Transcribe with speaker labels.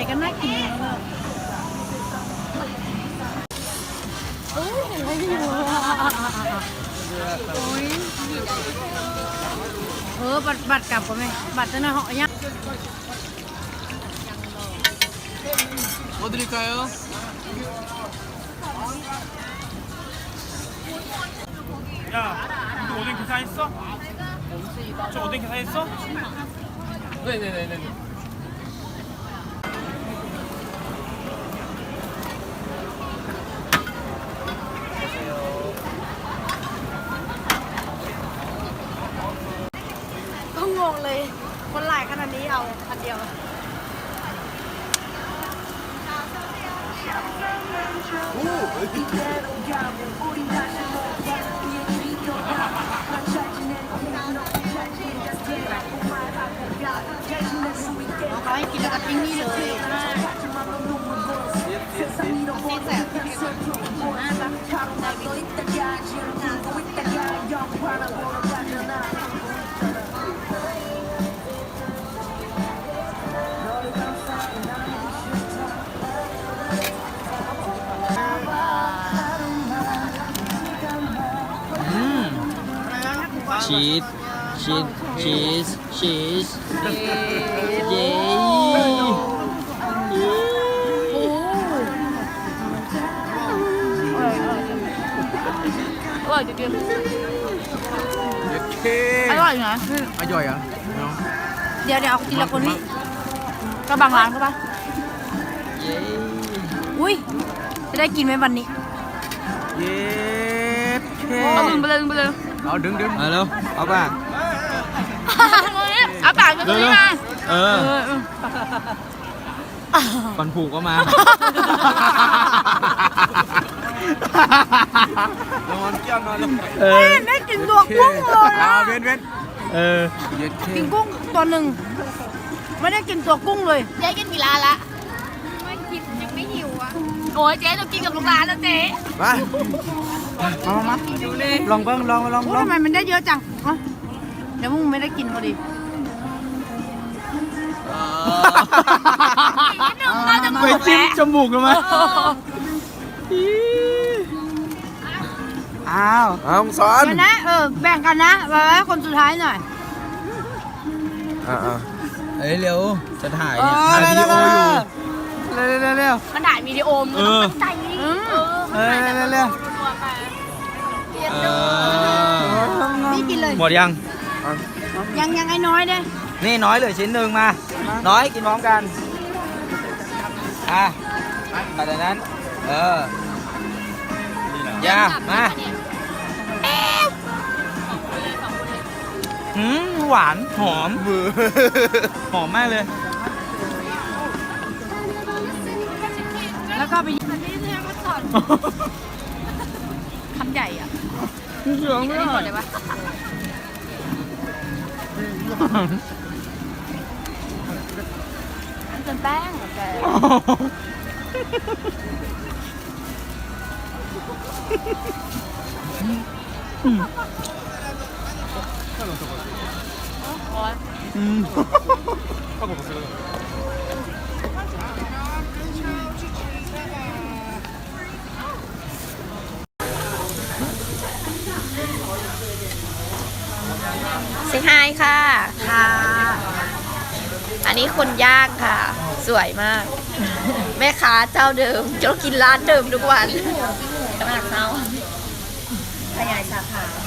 Speaker 1: ก็น่ากินเลยโอ้ยเห็นอะไรอยู่โอ้ยบัตรกลับก็ไหมบัตรจะน่าเหาะยัง
Speaker 2: 뭐 드릴까요?
Speaker 3: 야, 이거 오뎅 계산했어? 저 오뎅 계산했어?
Speaker 2: 네네네네.
Speaker 1: ก็งงเลยคนหลายขนาดนี้เอาอันเดียวเขาให้กินแล้วก็ทิ้งนี่เลย
Speaker 2: ชีสเย้
Speaker 1: อร่อยจริง
Speaker 2: เย้
Speaker 1: ๆอร่อยนะ
Speaker 2: อร่อยอ่ะ
Speaker 1: เดี๋ยวเอาทีละคนนี้ก็บางร้านเขาปะ
Speaker 2: เย้
Speaker 1: อุ้ยจะได้กินไหมวันนี้
Speaker 2: เย้เค
Speaker 1: เอาดึงไปเลย
Speaker 2: เอาดึงเอาเร็วเอาป่ะ
Speaker 1: เอาปากไปตรงนี้มา
Speaker 2: ฟันผูกก็มาลงเกี่ยวนอนลง
Speaker 1: ได้กินตัวกุ้งเลย
Speaker 2: เว้น
Speaker 1: กินกุ้งตัวหนึ่งไม่ได้กินตัวกุ้งเลยเจ๊กินกี่ร้านละไม่กินยังไม่หิวอ่ะโอ้ยเจ๊จะกินกับลูกร้านแล้วเจ๊
Speaker 2: มาลองเบิ้งลอง
Speaker 1: ทำไมมันได้เยอะจังเดี๋ยวมึงไม่ได้กินพอดี
Speaker 2: ไปจิ้มจมูกเลยมั้ยอ้าวสอน
Speaker 1: เดี๋ยวนะแบ่งกันนะไว้คนสุดท้ายหน่อย
Speaker 2: เฮ้ยเร็วจะถ่ายเนี่ยถ่ายวิดีโออยู่เร็ว
Speaker 1: มันถ่ายวิดีโอมันต้องใจ
Speaker 2: เร็ว
Speaker 1: นี่กินเลย
Speaker 2: หมดยัง
Speaker 1: ไอ้น้อยเด้
Speaker 2: นี่น้อยเหลือชิ้นหนึ่งมาน้อยกินพร้อมกันไปจากนั้นยามาหวานหอมมากเลย
Speaker 1: แล้วก็ไปคำใหญ่อ่ะ
Speaker 2: เสียงไม่ได้
Speaker 1: ก่อนเลยปะจนแป้งกับแกเซฮายค่ะอันนี้คนย่างค่ะสวยมากแม่ค้าเจ้าเดิมจะกินร้านเดิมทุกวันขนาดเช้าขยายสาขา